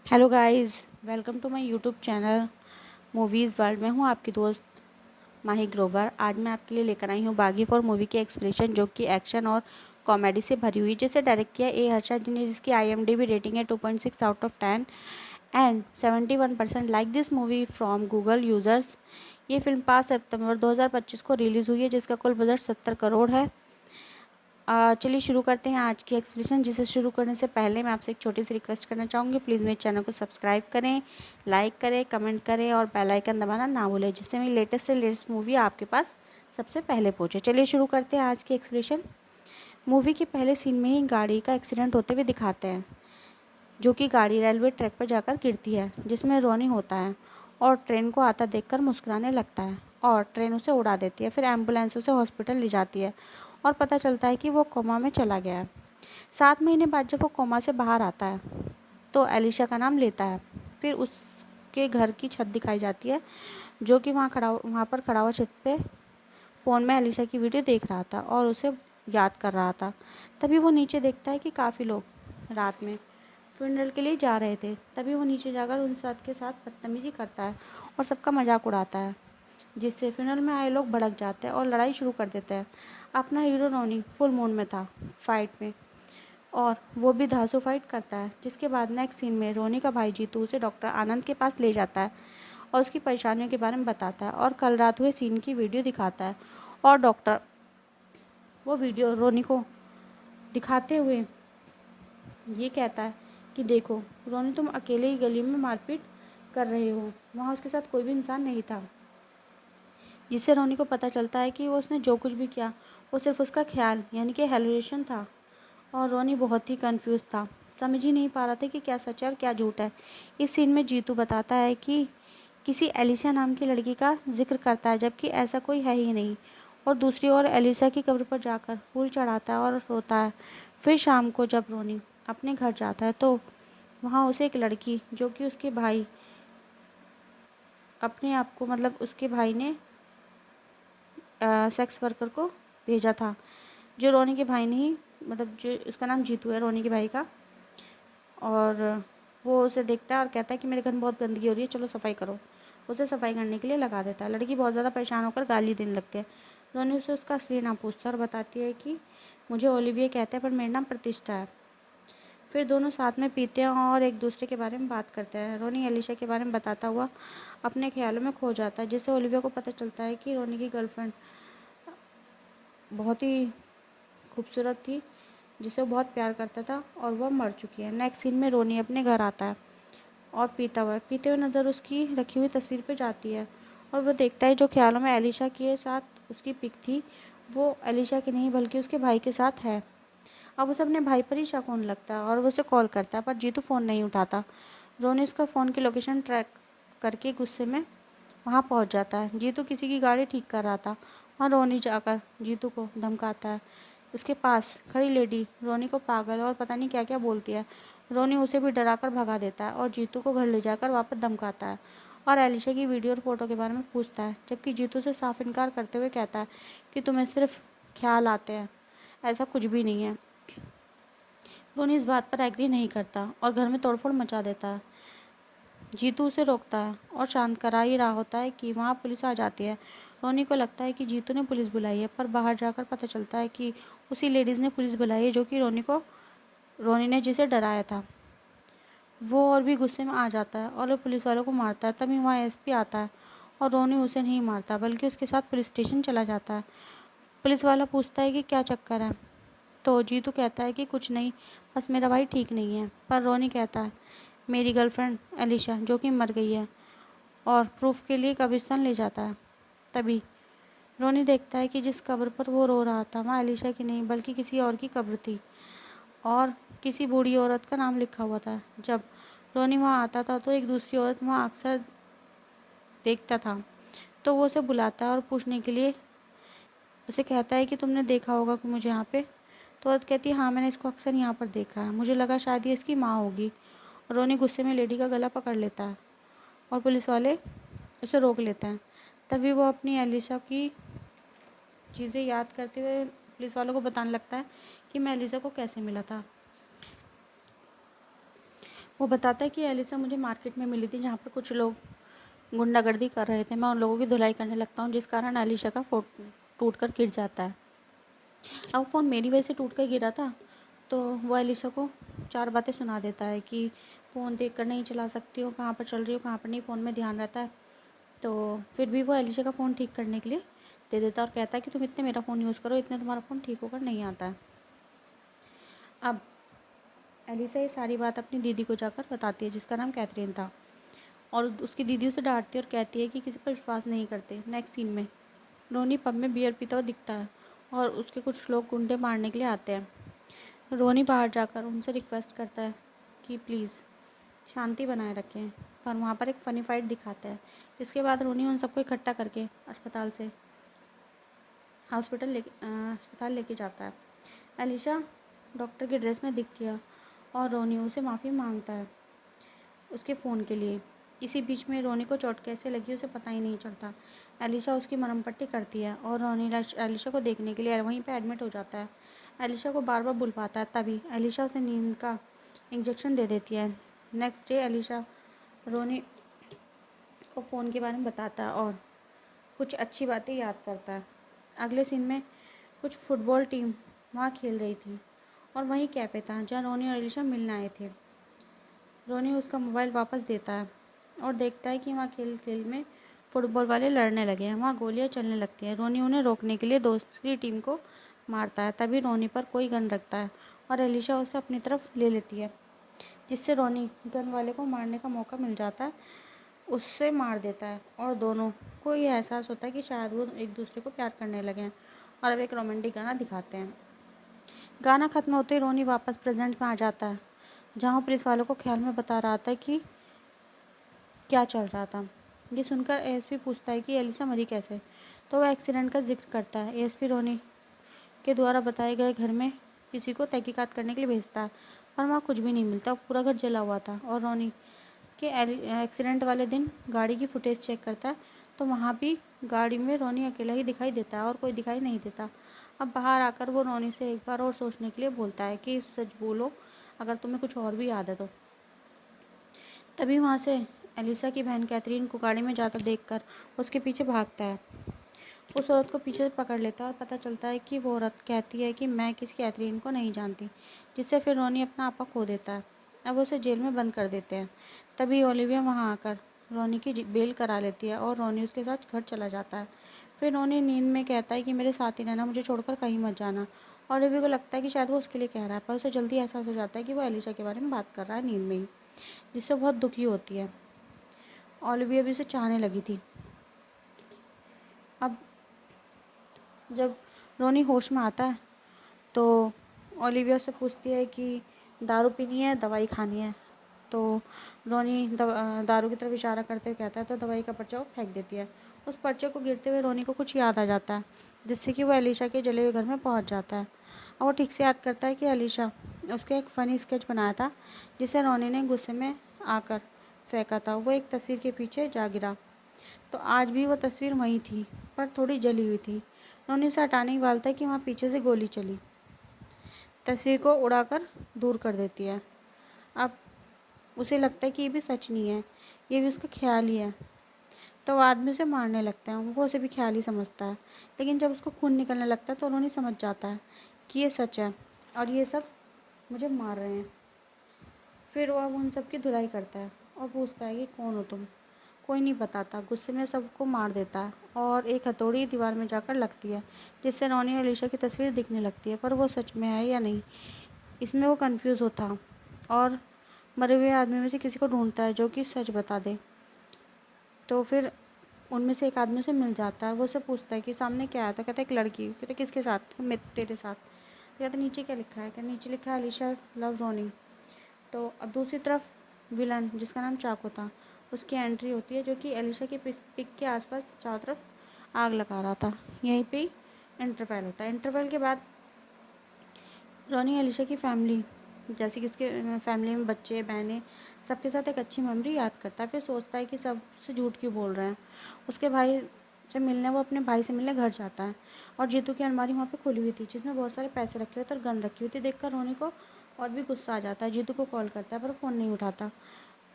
Hello guys, welcome to my YouTube channel movies world. मैं हूं आपकी दोस्त माही ग्रोवर। आज मैं आपके लिए लेकर आई हूं बागी फॉर मूवी की एक्सप्रेशन, जो कि एक्शन और कॉमेडी से भरी हुई, जिसे डायरेक्ट किया ए हर्षा जी ने, जिसकी IMDb रेटिंग है 2.6 out of 10 and 71% like this movie from Google users. ये फिल्म 5 सितंबर 2025 को रिलीज़ हुई है, जिसका कुल बजट 70 करोड़ है। चलिए शुरू करते हैं आज की एक्सप्लेनेशन। जिसे शुरू करने से पहले मैं आपसे एक छोटी सी रिक्वेस्ट करना चाहूँगी। प्लीज़ मेरे चैनल को सब्सक्राइब करें, लाइक करें, कमेंट करें और बेल आइकन दबाना ना भूलें, जिससे मेरी लेटेस्ट से लेटेस्ट मूवी आपके पास सबसे पहले पहुँचे। चलिए शुरू करते हैं आज की एक्सप्लेनेशन। मूवी के पहले सीन में ही गाड़ी का एक्सीडेंट होते हुए दिखाते हैं, जो कि गाड़ी रेलवे ट्रैक पर जाकर गिरती है, जिसमें रोनी होता है और ट्रेन को आता देखकर मुस्कुराने लगता है और ट्रेन उसे उड़ा देती है। फिर एम्बुलेंस उसे हॉस्पिटल ले जाती है और पता चलता है कि वो कोमा में चला गया है। 7 महीने बाद जब वो कोमा से बाहर आता है तो एलिशा का नाम लेता है। फिर उसके घर की छत दिखाई जाती है, जो कि वहाँ पर खड़ा हुआ छत पे फ़ोन में एलिशा की वीडियो देख रहा था और उसे याद कर रहा था। तभी वो नीचे देखता है कि काफ़ी लोग रात में फ्यूनरल के लिए जा रहे थे। तभी वो नीचे जाकर उन सब के साथ बदतमीजी करता है और सबका मजाक उड़ाता है, जिससे फ्यूनरल में आए लोग भड़क जाते हैं और लड़ाई शुरू कर देते हैं। अपना हीरो रोनी फुल मूड में था फाइट में, और वो भी धांसू फाइट करता है। जिसके बाद नेक्स्ट सीन में रोनी का भाई जीतू उसे डॉक्टर आनंद के पास ले जाता है और उसकी परेशानियों के बारे में बताता है और कल रात हुए सीन की वीडियो दिखाता है। और डॉक्टर वो वीडियो रोनी को दिखाते हुए ये कहता है कि देखो रोनी, तुम अकेले ही गली में मारपीट कर रहे हो, वहाँ उसके साथ कोई भी इंसान नहीं था। जिससे रोनी को पता चलता है कि वो उसने जो कुछ भी किया वो सिर्फ उसका ख्याल यानी कि हेलुसिनेशन था। और रोनी बहुत ही कंफ्यूज था, समझ ही नहीं पा रहा था कि क्या सच है और क्या झूठ है। इस सीन में जीतू बताता है कि किसी एलिशा नाम की लड़की का जिक्र करता है, जबकि ऐसा कोई है ही नहीं। और दूसरी ओर एलिशा की कब्र पर जाकर फूल चढ़ाता है और रोता है। फिर शाम को जब रोनी अपने घर जाता है तो वहाँ उसे एक लड़की, जो कि उसके भाई अपने आप को मतलब उसके भाई ने सेक्स वर्कर को भेजा था, जो रोनी के भाई नहीं, मतलब जो उसका नाम जीतू है रोनी के भाई का। और वो उसे देखता है और कहता है कि मेरे घर में बहुत गंदगी हो रही है, चलो सफाई करो। उसे सफाई करने के लिए लगा देता है। लड़की बहुत ज़्यादा परेशान होकर गाली देने लगती है। रोनी उसे उसका असली नाम पूछता है और बताती है कि मुझे ओलिविया कहते हैं पर मेरा नाम प्रतिष्ठा है। फिर दोनों साथ में पीते हैं और एक दूसरे के बारे में बात करते हैं। रोनी एलिशा के बारे में बताता हुआ अपने ख्यालों में खो जाता है, जिससे ओलिविया को पता चलता है कि रोनी की गर्लफ्रेंड बहुत ही खूबसूरत थी, जिसे वो बहुत प्यार करता था और वह मर चुकी है। नेक्स्ट सीन में रोनी अपने घर आता है और पीते हुए नज़र उसकी रखी हुई तस्वीर पर जाती है और वो देखता है जो ख्यालों में एलिशा के साथ उसकी पिक थी, वो एलिशा की नहीं बल्कि उसके भाई के साथ है। अब उसे अपने भाई पर ही शक होने लगता है और वो उसे कॉल करता है, पर जीतू फ़ोन नहीं उठाता। रोनी उसका फ़ोन की लोकेशन ट्रैक करके गुस्से में वहाँ पहुँच जाता है। जीतू किसी की गाड़ी ठीक कर रहा था और रोनी जाकर जीतू को धमकाता है। उसके पास खड़ी लेडी रोनी को पागल और पता नहीं क्या क्या बोलती है। रोनी उसे भी डराकर भगा देता है और जीतू को घर ले जाकर वापस धमकाता है और एलिशा की वीडियो और फोटो के बारे में पूछता है, जबकि जीतू से साफ इनकार करते हुए कहता है कि तुम्हें सिर्फ ख्याल आते हैं, ऐसा कुछ भी नहीं है। रोनी इस बात पर एग्री नहीं करता और घर में तोड़फोड़ मचा देता है। जीतू उसे रोकता है और शांत करा ही रहा होता है कि वहाँ पुलिस आ जाती है। रोनी को लगता है कि जीतू ने पुलिस बुलाई है, पर बाहर जाकर पता चलता है कि उसी लेडीज़ ने पुलिस बुलाई है, जो कि रोनी ने जिसे डराया था। वो और भी गुस्से में आ जाता है और वो पुलिस वालों को मारता है। तभी वहाँ SP आता है और रोनी उसे नहीं मारता बल्कि उसके साथ पुलिस स्टेशन चला जाता है। पुलिस वाला पूछता है कि क्या चक्कर है, तो जीतू कहता है कि कुछ नहीं, बस मेरा भाई ठीक नहीं है। पर रोनी कहता है मेरी गर्लफ्रेंड एलिशा जो कि मर गई है, और प्रूफ के लिए कब्रिस्तान ले जाता है। तभी रोनी देखता है कि जिस कब्र पर वो रो रहा था वहाँ एलिशा की नहीं बल्कि किसी और की कब्र थी और किसी बूढ़ी औरत का नाम लिखा हुआ था। जब रोनी वहाँ आता था तो एक दूसरी औरत वहाँ अक्सर देखता था, तो वो उसे बुलाता है और पूछने के लिए उसे कहता है कि तुमने देखा होगा कि मुझे यहाँ पे। तो औरत कहती है हाँ, मैंने इसको अक्सर यहाँ पर देखा है, मुझे लगा शायद ये इसकी माँ होगी। रोनी गुस्से में लेडी का गला पकड़ लेता है और पुलिस वाले उसे रोक लेते हैं। तभी वो अपनी एलिशा की चीज़ें याद करते हुए पुलिस वालों को बताने लगता है कि मैं एलिशा को कैसे मिला था। वो बताता है कि एलिसा मुझे मार्केट में मिली थी, जहाँ पर कुछ लोग गुंडागर्दी कर रहे थे। मैं उन लोगों की धुलाई करने लगता हूँ, जिस कारण एलिशा का फ़ोन टूट कर गिर जाता है। अब फ़ोन मेरी वजह से टूट कर गिरा था, तो वो एलिशा को 4 बातें सुना देता है कि फ़ोन देख कर नहीं चला सकती हो, कहाँ पर चल रही हो, कहाँ पर नहीं, फ़ोन में ध्यान रहता है। तो फिर भी वो एलिशा का फ़ोन ठीक करने के लिए दे देता है और कहता है कि तुम इतने मेरा फ़ोन यूज़ करो, इतने तुम्हारा फ़ोन ठीक होकर नहीं आता है। अब एलिसा ये सारी बात अपनी दीदी को जाकर बताती है, जिसका नाम कैथरीन था, और उसकी दीदी उसे डांटती है और कहती है कि किसी पर विश्वास नहीं करते। नेक्स्ट सीन में रोनी पब में बियर पीता हुआ दिखता है और उसके कुछ लोग गुंडे मारने के लिए आते हैं। रोनी बाहर जाकर उनसे रिक्वेस्ट करता है कि प्लीज़ शांति बनाए रखें, पर वहाँ पर एक फ़नी फाइट दिखाता है, जिसके बाद रोनी उन सबको इकट्ठा करके अस्पताल लेके जाता है। एलिशा डॉक्टर की ड्रेस में दिखती है और रोनी उसे माफ़ी मांगता है उसके फ़ोन के लिए। इसी बीच में रोनी को चोट कैसे लगी उसे पता ही नहीं चलता। एलिशा उसकी मरहम पट्टी करती है और रोनी एलिशा को देखने के लिए वहीं पे एडमिट हो जाता है। एलिशा को बार बार बुलवाता है, तभी एलिशा उसे नींद का इंजेक्शन दे देती है। नेक्स्ट डे एलिशा रोनी को फ़ोन के बारे में बताता है और कुछ अच्छी बातें याद करता है। अगले सीन में कुछ फुटबॉल टीम वहाँ खेल रही थी और वहीं कैफ़े था जहाँ रोनी और एलिशा मिलने आए थे। रोनी उसका मोबाइल वापस देता है और देखता है कि वहाँ खेल खेल में फुटबॉल वाले लड़ने लगे हैं। वहाँ गोलियाँ चलने लगती हैं। रोनी उन्हें रोकने के लिए दूसरी टीम को मारता है, तभी रोनी पर कोई गन रखता है और एलिशा उसे अपनी तरफ ले लेती है, जिससे रोनी गन वाले को मारने का मौका मिल जाता है, उससे मार देता है और दोनों को ये एहसास होता है कि शायद वो एक दूसरे को प्यार करने लगे हैं, और अब एक रोमांटिक गाना दिखाते हैं। गाना खत्म होते ही रोनी वापस प्रेजेंट में आ जाता है, जहाँ पुलिस वालों को ख्याल में बता रहा था कि क्या चल रहा था। ये सुनकर एएसपी पूछता है कि एलिसा मरी कैसे, तो वह एक्सीडेंट का जिक्र करता है। एएसपी रोनी के द्वारा बताए गए घर में किसी को तहकीकात करने के लिए भेजता है, पर वहाँ कुछ भी नहीं मिलता। पूरा घर जला हुआ था और रोनी के एक्सीडेंट वाले दिन गाड़ी की फुटेज चेक करता है, तो वहाँ भी गाड़ी में रोनी अकेला ही दिखाई देता है और कोई दिखाई नहीं देता। अब बाहर आकर वो रोनी से एक बार और सोचने के लिए बोलता है कि सच बोलो अगर तुम्हें कुछ और भी याद है तो। तभी वहाँ से एलिसा की बहन कैथरीन को गाड़ी में जाता देखकर उसके पीछे भागता है। उस औरत को पीछे से पकड़ लेता है और पता चलता है कि वो औरत कहती है कि मैं किसी कैथरीन को नहीं जानती, जिससे फिर रोनी अपना आपा खो देता है। अब उसे जेल में बंद कर देते हैं। तभी ओलिविया वहाँ आकर रोनी की बेल करा लेती है और रोनी उसके साथ घर चला जाता है। फिर रोनी नींद में कहता है कि मेरे साथ ही रहना, मुझे छोड़कर कहीं मत जाना। ओलिविया को लगता है कि शायद वो उसके लिए कह रहा है, पर उसे जल्दी एहसास हो जाता है कि वो एलिशा के बारे में बात कर रहा है नींद में ही, जिससे बहुत दुखी होती है। ओलिविया भी उसे चाहने लगी थी। अब जब रोनी होश में आता है तो ओलिविया से पूछती है कि दारू पीनी है, दवाई खानी है। तो रोनी दारू की तरफ इशारा करते हुए कहता है, तो दवाई का पर्चा वो फेंक देती है। उस पर्चे को गिरते हुए रोनी को कुछ याद आ जाता है, जिससे कि वो एलिशा के जले हुए घर में पहुंच जाता है और वो ठीक से याद करता है कि एलिशा उसके एक फ़नी स्केच बनाया था, जिसे रोनी ने गुस्से में आकर फेंका था। वो एक तस्वीर के पीछे जा गिरा, तो आज भी वो तस्वीर वहीं थी, पर थोड़ी जली हुई थी। रोनी उसे हटाने ही वालता है कि वहाँ पीछे से गोली चली तस्वीर को उड़ाकर दूर कर देती है। अब उसे लगता है कि ये भी सच नहीं है, ये भी उसका ख्याल ही है, तो वो आदमी उसे मारने लगता है। वो उसे भी ख्याल ही समझता है, लेकिन जब उसको खून निकलने लगता है तो रोनी समझ जाता है कि ये सच है और ये सब मुझे मार रहे हैं। फिर वो अब उन सब की धुलाई करता है और पूछता है कि कौन हो तुम। कोई नहीं बताता, गुस्से में सबको मार देता है और एक हथौड़ी दीवार में जाकर लगती है, जिससे रोनी और एलिशा की तस्वीर दिखने लगती है, पर वो सच में है या नहीं, इसमें वो कंफ्यूज होता और मरे हुए आदमी में से किसी को ढूंढता है जो कि सच बता दे। तो फिर उनमें से एक आदमी से मिल जाता है। वो उससे पूछता है कि सामने क्या है, तो कहता है एक लड़की। कहते किसके साथ, मैं तेरे साथ। कहते नीचे क्या लिखा है, क्या नीचे लिखा है एलिशा लव रोनी। तो अब दूसरी तरफ विलन जिसका नाम चाको था, उसकी एंट्री होती है, जो कि एलिशा की पिक के आसपास चारों तरफ आग लगा रहा था। यहीं पे इंटरवल होता है। इंटरवल के बाद रोनी एलिशा की फैमिली, जैसे कि उसके फैमिली में बच्चे बहनें, सबके साथ एक अच्छी मेमोरी याद करता है। फिर सोचता है कि सबसे झूठ क्यों बोल रहे हैं। उसके भाई से मिलने वो अपने भाई से मिलने घर जाता है और जीतू की अलमारी वहाँ पे खुली हुई थी, जिसमें बहुत सारे पैसे रखे हुए थे और गन रखी हुई थी। देखकर रोनी को और भी गुस्सा आ जाता है। जीतू को कॉल करता है पर फ़ोन नहीं उठाता,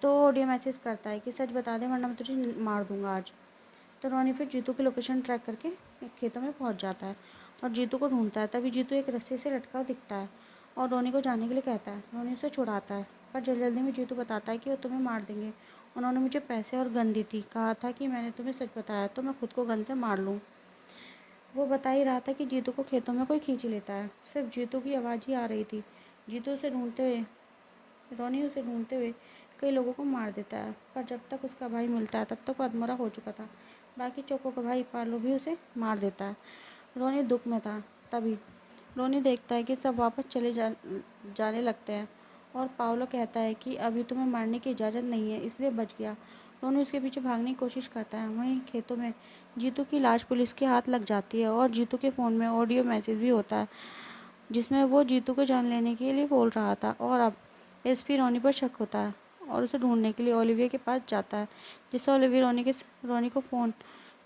तो ऑडियो मैसेज करता है कि सच बता दे वरना मैं तुझे मार दूँगा आज। तो रोनी फिर जीतू की लोकेशन ट्रैक करके एक खेतों में पहुंच जाता है और जीतू को ढूंढता है। तभी जीतू एक रस्सी से लटका हुआ दिखता है और रोनी को जाने के लिए कहता है। रोनी उसे छुड़ाता है पर जल्दी जल्दी में जीतू बताता है कि वो तुम्हें मार देंगे। उन्होंने मुझे पैसे और गन दी थी, कहा था कि मैंने तुम्हें सच बताया तो मैं खुद को गन से मार लूँ। वो बता ही रहा था कि जीतू को खेतों में कोई खींच लेता है। सिर्फ जीतू की आवाज़ ही आ रही थी। जीतू उसे ढूंढते हुए रोनी उसे ढूंढते हुए कई लोगों को मार देता है, पर जब तक उसका भाई मिलता है तब तक वो अधमरा हो चुका था। बाकी चोको का भाई पार्लो भी उसे मार देता है। रोनी दुख में था। तभी रोनी देखता है कि सब वापस जाने लगते हैं और पाओलो कहता है कि अभी तुम्हें मारने की इजाज़त नहीं है, इसलिए बच गया। रोनी उसके पीछे भागने की कोशिश करता है। वहीं खेतों में जीतू की लाश पुलिस के हाथ लग जाती है और जीतू के फ़ोन में ऑडियो मैसेज भी होता है जिसमें वो जीतू को जान लेने के लिए बोल रहा था। और अब एसपी रोनी पर शक होता है और उसे ढूंढने के लिए ओलिविया के पास जाता है, जिससे ओलिविया रोनी को फ़ोन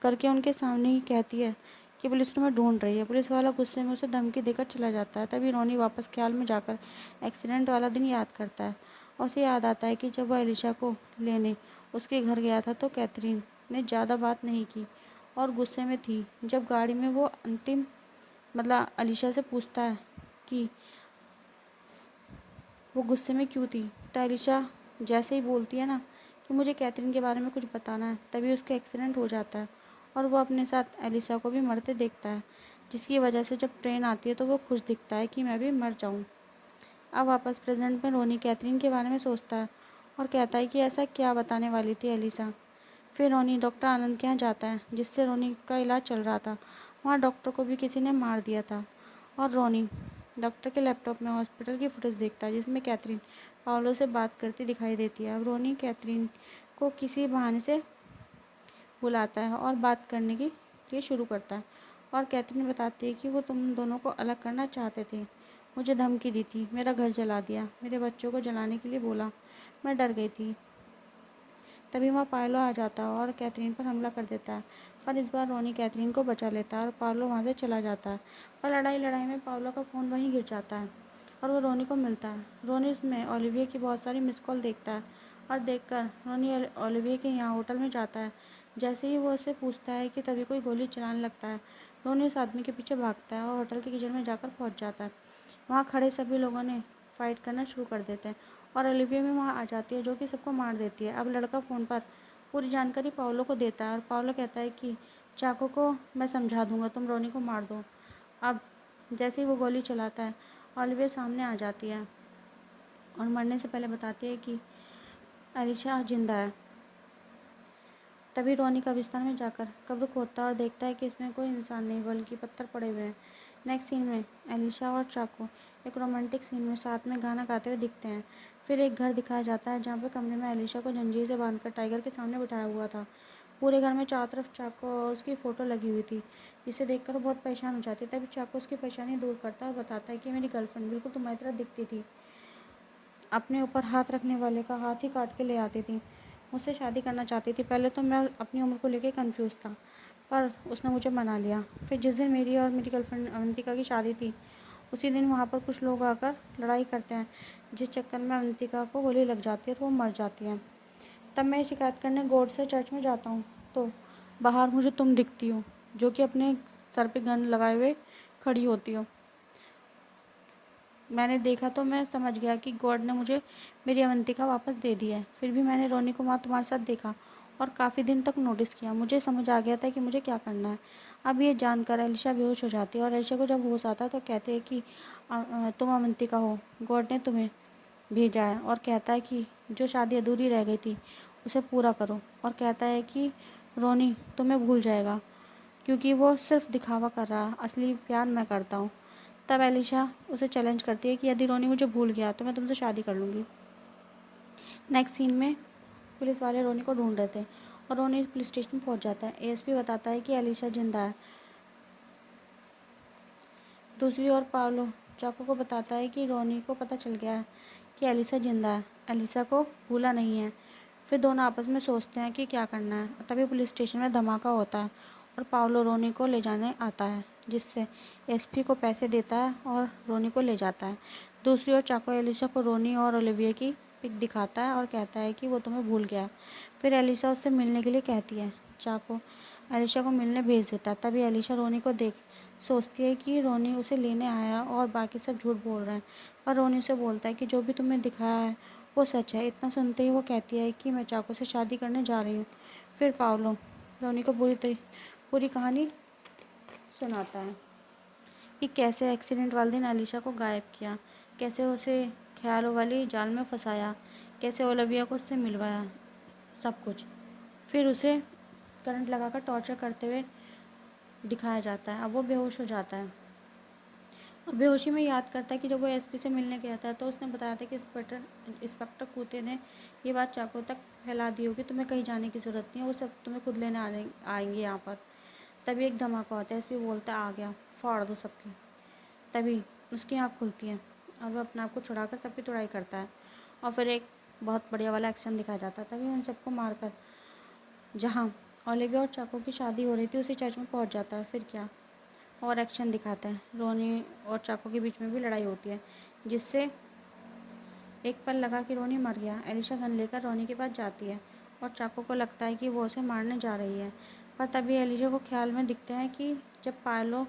करके उनके सामने ही कहती है कि पुलिस तुम्हें ढूंढ रही है। पुलिस वाला गुस्से में उसे धमकी देकर चला जाता है। तभी रोनी वापस ख्याल में जाकर एक्सीडेंट वाला दिन याद करता है और उसे याद आता है कि जब वह एलिशा को लेने उसके घर गया था तो कैथरीन ने ज़्यादा बात नहीं की और गुस्से में थी। जब गाड़ी में वो अंतिम अलीशा से पूछता है कि वो गुस्से में क्यों थी, तो अलीशा जैसे ही बोलती है ना कि मुझे कैथरीन के बारे में कुछ बताना है, तभी उसका एक्सीडेंट हो जाता है और वो अपने साथ एलिसा को भी मरते देखता है, जिसकी वजह से जब ट्रेन आती है तो वो खुश दिखता है कि मैं भी मर जाऊं। अब वापस प्रेजेंट में रोनी कैथरीन के बारे में सोचता है और कहता है कि ऐसा क्या बताने वाली थी एलिसा। फिर रोनी डॉक्टर आनंद के यहाँ जाता है जिससे रोनी का इलाज चल रहा था। वहाँ डॉक्टर को भी किसी ने मार दिया था और रोनी डॉक्टर के लैपटॉप में हॉस्पिटल की फुटेज देखता है जिसमें कैथरीन पाओलो से बात करती दिखाई देती है। अब रोनी कैथरीन को किसी बहाने से बुलाता है और बात करने के लिए शुरू करता है और कैथरीन बताती है कि वो तुम दोनों को अलग करना चाहते थे, मुझे धमकी दी थी, मेरा घर जला दिया, मेरे बच्चों को जलाने के लिए बोला, मैं डर गई थी। तभी वहाँ पार्लो आ जाता है और कैथरीन पर हमला कर देता है, पर इस बार रोनी कैथरीन को बचा लेता है और पार्लो वहाँ से चला जाता है। पर लड़ाई में पार्लो का फ़ोन वहीं गिर जाता है और वो रोनी को मिलता है। रोनी उसमें ओलिविया की बहुत सारी मिस कॉल देखता है और देखकर रोनी ओलिविया के यहाँ होटल में जाता है। जैसे ही वो उससे पूछता है कि तभी कोई गोली चलाने लगता है। रोनी उस आदमी के पीछे भागता है और होटल के किचन में जाकर पहुँच जाता है। वहाँ खड़े सभी लोगों ने फाइट करना शुरू कर देते हैं और ओलिविया भी वहाँ आ जाती है जो कि सबको मार देती है। अब लड़का फ़ोन पर पूरी जानकारी पाओलो को देता है और पाओलो कहता है कि चाको को मैं समझा दूंगा, तुम रोनी को मार दो। अब जैसे ही वो गोली चलाता है ओलिविया सामने आ जाती है और मरने से पहले बताती है कि एलिशा जिंदा है। तभी रोनी कब्रिस्तान में जाकर कब्र खोदता है और देखता है कि इसमें कोई इंसान नहीं बल्कि पत्थर पड़े हुए हैं। नेक्स्ट सीन में एलिशा और चाको एक रोमांटिक सीन में साथ में गाना गाते हुए दिखते हैं। फिर एक घर दिखाया जाता है जहाँ पर कमरे में एलिशा को जंजीर से बांधकर टाइगर के सामने बिठाया हुआ था। पूरे घर में चारों तरफ चाको और उसकी फ़ोटो लगी हुई थी, जिसे देखकर वो बहुत परेशान हो जाती है। तभी चाको उसकी परेशानी दूर करता है और बताता है कि मेरी गर्लफ्रेंड बिल्कुल तुम्हारी तरह दिखती थी, अपने ऊपर हाथ रखने वाले का हाथ ही काट के ले आती थी, मुझसे शादी करना चाहती थी। पहले तो मैं अपनी उम्र को लेकर कंफ्यूज था, पर उसने मुझे मना लिया। फिर जिस दिन मेरी और मेरी गर्लफ्रेंड अवंतिका की शादी थी, उसी दिन वहाँ पर कुछ लोग आकर लड़ाई करते हैं, जिस चक्कर में अवंतिका को गोली लग जाती है और वो मर जाती है। तब मैं शिकायत करने गॉड से चर्च में जाता हूँ तो बाहर मुझे तुम दिखती हो, जो कि अपने सर पे गन लगाए हुए खड़ी होती हो। मैंने देखा तो मैं समझ गया कि गॉड ने मुझे मेरी अवंतिका वापस दे दी है। फिर भी मैंने रोनी को वहाँ तुम्हारे साथ देखा और काफ़ी दिन तक नोटिस किया। मुझे समझ आ गया था कि मुझे क्या करना है। अब ये जानकर एलिशा बेहोश हो जाती है और एलिशा को जब होश आता है तो कहते हैं कि तुम अवंतिका हो, गॉड ने तुम्हें भेजा है और कहता है कि जो शादी अधूरी रह गई थी उसे पूरा करो, और कहता है कि रोनी तुम्हें भूल जाएगा क्योंकि वो सिर्फ दिखावा कर रहा है, असली प्यार मैं करता हूँ। तब एलिशा उसे चैलेंज करती है कि यदि रोनी मुझे भूल गया तो मैं तुमसे शादी कर लूँगी। नेक्स्ट सीन में पुलिस वाले रोनी को ढूंढ रहे थे और रोनी पुलिस स्टेशन पहुंच जाता है। एएसपी बताता है कि एलिशा जिंदा है। दूसरी ओर पाओलो चाको को बताता है कि रोनी को पता चल गया है कि एलिशा जिंदा है, एलिशा को भूला नहीं है। फिर दोनों आपस में सोचते हैं कि क्या करना है। तभी पुलिस स्टेशन में धमाका होता है और पाओलो रोनी को ले जाने आता है। जिससे एसपी को पैसे देता है और रोनी को ले जाता है। दूसरी ओर चाको एलिशा को रोनी और ओलिविया की पिक दिखाता है और कहता है कि वो तुम्हें भूल गया। फिर एलिशा उससे मिलने के लिए कहती है। चाको एलिशा को मिलने भेज देता है। तभी एलिशा रोनी को देख सोचती है कि रोनी उसे लेने आया और बाकी सब झूठ बोल रहे हैं, पर रोनी उसे बोलता है कि जो भी तुम्हें दिखाया है वो सच है। इतना सुनते ही वो कहती है कि मैं चाको से शादी करने जा रही हूँ। फिर पाओलो रोनी को पूरी कहानी सुनाता है कि कैसे एक्सीडेंट वाले दिन एलिशा को गायब किया, कैसे उसे ख्यालों वाली जाल में फंसाया, कैसे ओलिविया को उससे मिलवाया, सब कुछ। फिर उसे करंट लगाकर टॉर्चर करते हुए दिखाया जाता है। अब वो बेहोश हो जाता है और बेहोशी में याद करता है कि जब वो एसपी से मिलने गया था तो उसने बताया था कि इंस्पेक्टर कूते ने ये बात चाको तक फैला दी होगी, तुम्हें कहीं जाने की ज़रूरत नहीं है, वो सब तुम्हें खुद लेने आएंगे यहाँ पर। तभी एक धमाका होता है, एसपी बोलता है आ गया, फाड़ दो सबकी। तभी उसकी आँख खुलती है और वह अपने आप को छुड़ाकर सबकी तुड़ाई करता है और फिर एक बहुत बढ़िया वाला एक्शन दिखाया जाता है। तभी उन सबको मारकर जहाँ ओलिविया और चाको की शादी हो रही थी उसी चर्च में पहुँच जाता है। फिर क्या और एक्शन दिखाता है, रोनी और चाको के बीच में भी लड़ाई होती है, जिससे एक पल लगा कि रोनी मर गया। एलिशा गन लेकर रोनी के पास जाती है और चाको को लगता है कि वो उसे मारने जा रही है, पर तभी एलिशा को ख्याल में दिखते हैं कि जब पायलो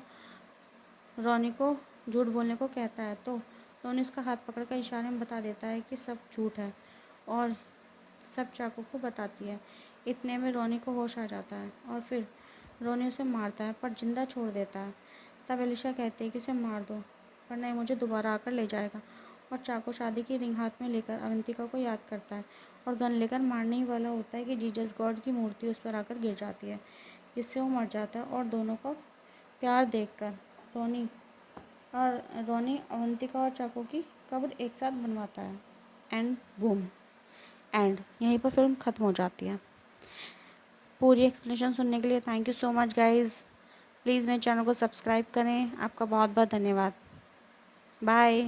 रोनी को झूठ बोलने को कहता है तो रोनी उसका हाथ पकड़कर इशारे में बता देता है कि सब झूठ है और सब चाको को बताती है। इतने में रोनी को होश आ जाता है और फिर रोनी उसे मारता है पर जिंदा छोड़ देता है। तब एलिशा कहती है कि इसे मार दो वरना ये मुझे दोबारा आकर ले जाएगा, और चाको शादी की रिंग हाथ में लेकर अवंतिका को याद करता है और गन लेकर मारने ही वाला होता है कि जीसस गॉड की मूर्ति उस पर आकर गिर जाती है, जिससे वो मर जाता है। और दोनों को प्यार देखकर रोनी अवंतिका और चाको की कब्र एक साथ बनवाता है। एंड बूम, एंड यहीं पर फिल्म ख़त्म हो जाती है। पूरी एक्सप्लेनेशन सुनने के लिए thank you so much guys. Please मेरे चैनल को सब्सक्राइब करें। आपका बहुत बहुत धन्यवाद। बाय।